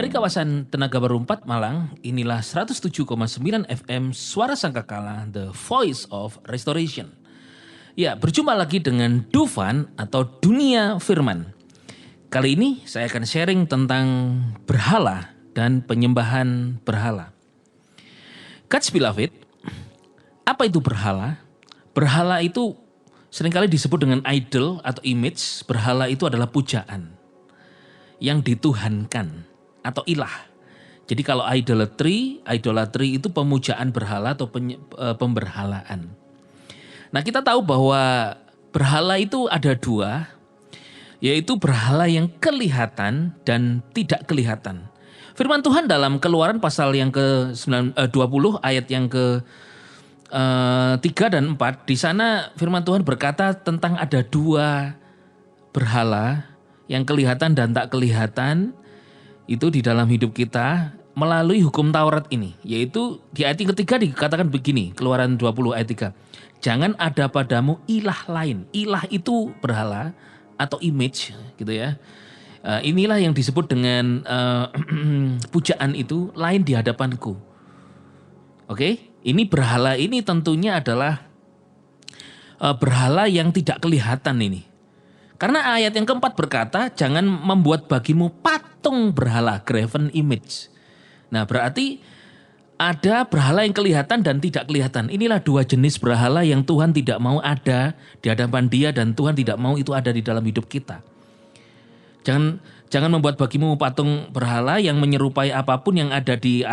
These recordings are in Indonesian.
Dari kawasan Tenaga Baru 4 Malang, inilah 107,9 FM Suara Sangkakala, The Voice of Restoration. Ya, berjumpa lagi dengan Dufan atau Dunia Firman. Kali ini saya akan sharing tentang berhala dan penyembahan berhala. God's beloved, apa itu berhala? Berhala itu seringkali disebut dengan idol atau image. Berhala itu adalah pujaan yang dituhankan atau ilah. Jadi kalau idolatry itu pemujaan berhala atau pemberhalaan. Nah, kita tahu bahwa berhala itu ada dua, yaitu berhala yang kelihatan dan tidak kelihatan. Firman Tuhan dalam Keluaran pasal yang ke-20 ayat yang ke-3 dan 4, di sana firman Tuhan berkata tentang ada dua berhala yang kelihatan dan tak kelihatan itu di dalam hidup kita melalui hukum Taurat ini. Yaitu di ayat yang ketiga dikatakan begini, Keluaran 20 ayat 3. Jangan ada padamu ilah lain. Ilah itu berhala atau image gitu ya. Inilah yang disebut dengan pujaan itu lain di hadapanku. Oke, ini berhala ini tentunya adalah berhala yang tidak kelihatan ini. Karena ayat yang keempat berkata, jangan membuat bagimu patung berhala, graven image. Nah, berarti ada berhala yang kelihatan dan tidak kelihatan. Inilah dua jenis berhala yang Tuhan tidak mau ada di hadapan Dia dan Tuhan tidak mau itu ada di dalam hidup kita. Jangan membuat bagimu patung berhala yang menyerupai apapun yang ada di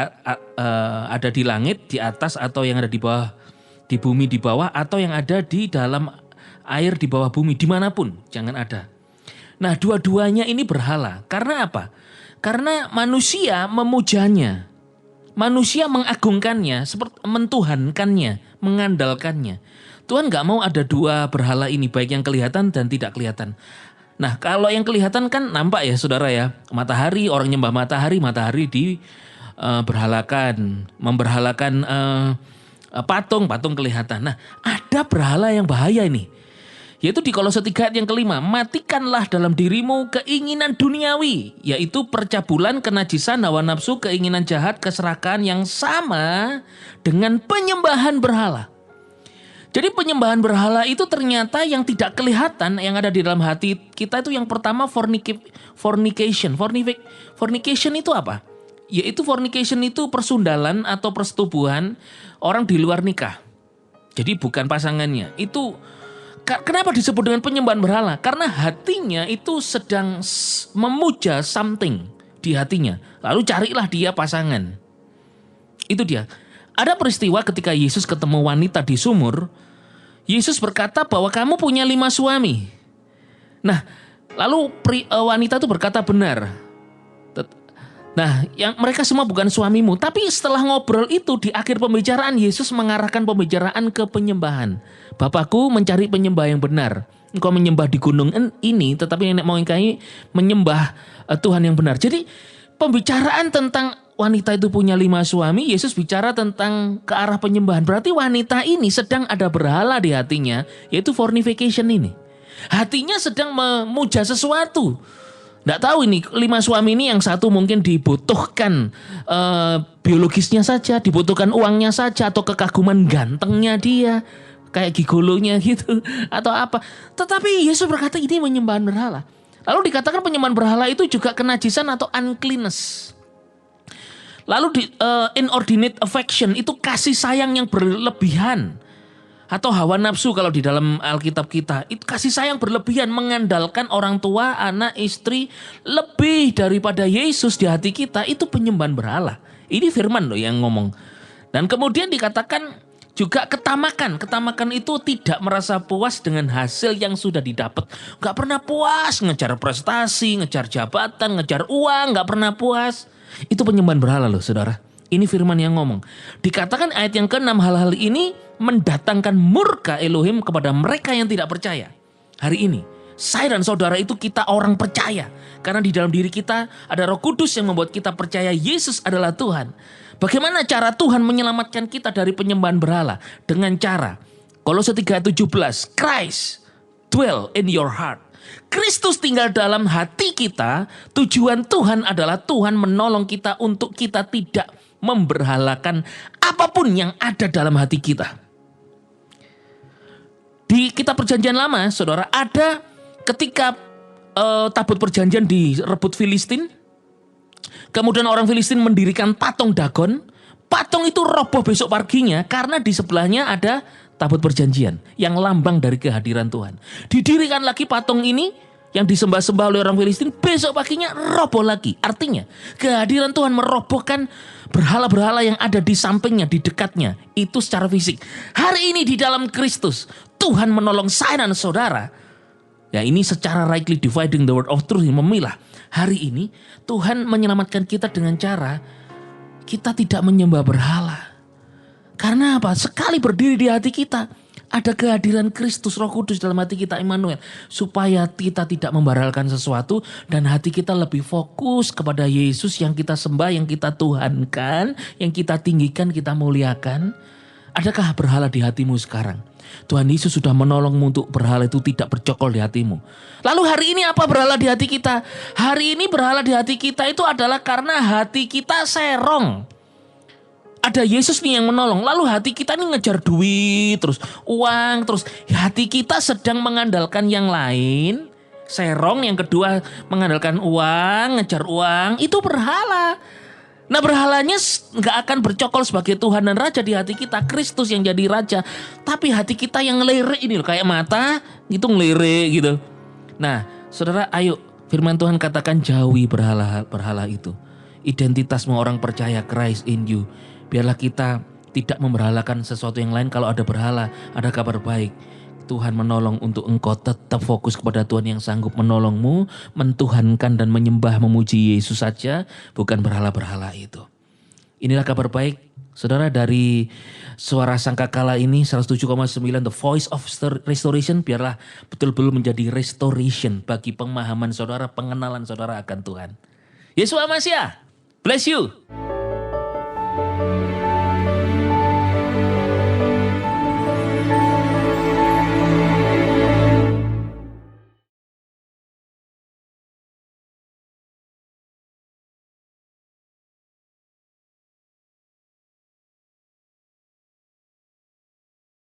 langit, di atas, atau yang ada di bawah, di bumi di bawah, atau yang ada di dalam air di bawah bumi, dimanapun. Jangan ada. Nah, dua-duanya ini berhala. Karena apa? Karena manusia memujanya. Manusia mengagungkannya, seperti mentuhankannya, mengandalkannya. Tuhan gak mau ada dua berhala ini, baik yang kelihatan dan tidak kelihatan. Nah, kalau yang kelihatan kan nampak ya saudara ya. Matahari, orang nyembah matahari memberhalakan patung kelihatan. Nah, ada berhala yang bahaya ini. Yaitu di Kolose 3 ayat yang kelima, matikanlah dalam dirimu keinginan duniawi, yaitu percabulan, kenajisan, hawa nafsu, keinginan jahat, keserakahan yang sama dengan penyembahan berhala. Jadi penyembahan berhala itu ternyata yang tidak kelihatan, yang ada di dalam hati kita itu yang pertama fornication. Fornication itu apa? Yaitu fornication itu persundalan atau persetubuhan orang di luar nikah. Jadi bukan pasangannya. Itu kenapa disebut dengan penyembahan berhala? Karena hatinya itu sedang memuja something di hatinya. Lalu carilah dia pasangan. Itu dia. Ada peristiwa ketika Yesus ketemu wanita di sumur. Yesus berkata bahwa kamu punya 5 suami. Nah, lalu wanita itu berkata benar. Nah, yang mereka semua bukan suamimu. Tapi setelah ngobrol itu di akhir pembicaraan Yesus mengarahkan pembicaraan ke penyembahan. Bapakku mencari penyembah yang benar. Engkau menyembah di gunung ini, tetapi nenek moyang kami menyembah Tuhan yang benar. Jadi pembicaraan tentang wanita itu punya 5 suami, Yesus bicara tentang ke arah penyembahan. Berarti wanita ini sedang ada berhala di hatinya, yaitu fornication ini. Hatinya sedang memuja sesuatu. Nggak tahu ini 5 suami ini yang satu mungkin dibutuhkan biologisnya saja, dibutuhkan uangnya saja, atau kekaguman gantengnya dia, kayak gigolonya gitu, atau apa. Tetapi Yesus berkata ini penyembahan berhala. Lalu dikatakan penyembahan berhala itu juga kenajisan atau uncleanness. Lalu inordinate affection itu kasih sayang yang berlebihan. Atau hawa nafsu kalau di dalam Alkitab kita. Itu kasih sayang berlebihan, mengandalkan orang tua, anak, istri lebih daripada Yesus di hati kita. Itu penyembahan berhala. Ini firman loh yang ngomong. Dan kemudian dikatakan juga ketamakan. Ketamakan itu tidak merasa puas dengan hasil yang sudah didapat. Gak pernah puas ngejar prestasi, ngejar jabatan, ngejar uang. Gak pernah puas. Itu penyembahan berhala loh saudara. Ini firman yang ngomong. Dikatakan ayat yang ke-6, hal-hal ini mendatangkan murka Elohim kepada mereka yang tidak percaya. Hari ini, saya dan saudara itu kita orang percaya. Karena di dalam diri kita ada Roh Kudus yang membuat kita percaya Yesus adalah Tuhan. Bagaimana cara Tuhan menyelamatkan kita dari penyembahan berhala? Dengan cara Kolose 3:17, Christ dwell in your heart. Kristus tinggal dalam hati kita. Tujuan Tuhan adalah Tuhan menolong kita untuk kita tidak memberhalakan apapun yang ada dalam hati kita. Di kitab Perjanjian Lama, saudara, ada ketika tabut perjanjian direbut Filistin, kemudian orang Filistin mendirikan patung Dagon. Patung itu roboh besok paginya karena di sebelahnya ada tabut perjanjian yang lambang dari kehadiran Tuhan. Didirikan lagi patung ini yang disembah-sembah oleh orang Filistin, besok paginya roboh lagi. Artinya kehadiran Tuhan merobohkan berhala-berhala yang ada di sampingnya, di dekatnya. Itu secara fisik. Hari ini di dalam Kristus, Tuhan menolong saya dan saudara. Ya, ini secara rightly dividing the word of truth, memilah. Hari ini Tuhan menyelamatkan kita dengan cara kita tidak menyembah berhala. Karena apa? Sekali berdiri di hati kita, ada kehadiran Kristus, Roh Kudus dalam hati kita, Immanuel. Supaya kita tidak memberhalakan sesuatu dan hati kita lebih fokus kepada Yesus yang kita sembah, yang kita tuhankan, yang kita tinggikan, kita muliakan. Adakah berhala di hatimu sekarang? Tuhan Yesus sudah menolongmu untuk berhala itu tidak bercokol di hatimu. Lalu hari ini apa berhala di hati kita? Hari ini berhala di hati kita itu adalah karena hati kita serong. Ada Yesus nih yang menolong. Lalu hati kita nih ngejar duit, terus uang, terus hati kita sedang mengandalkan yang lain. Serong, yang kedua mengandalkan uang, ngejar uang. Itu berhala. Nah, berhalanya gak akan bercokol sebagai Tuhan dan Raja di hati kita. Kristus yang jadi Raja. Tapi hati kita yang ngelirik ini loh. Kayak mata itu ngelirik gitu. Nah, saudara, ayo firman Tuhan katakan jauhi berhala itu. Identitasmu orang percaya, Christ in you. Biarlah kita tidak memberhalakan sesuatu yang lain. Kalau ada berhala, ada kabar baik. Tuhan menolong untuk engkau tetap fokus kepada Tuhan yang sanggup menolongmu, mentuhankan dan menyembah memuji Yesus saja, bukan berhala-berhala itu. Inilah kabar baik, saudara, dari suara sangkakala ini 107,9 The Voice of Restoration. Biarlah betul-betul menjadi restoration bagi pemahaman saudara, pengenalan saudara akan Tuhan. Yesus Amasya, bless you.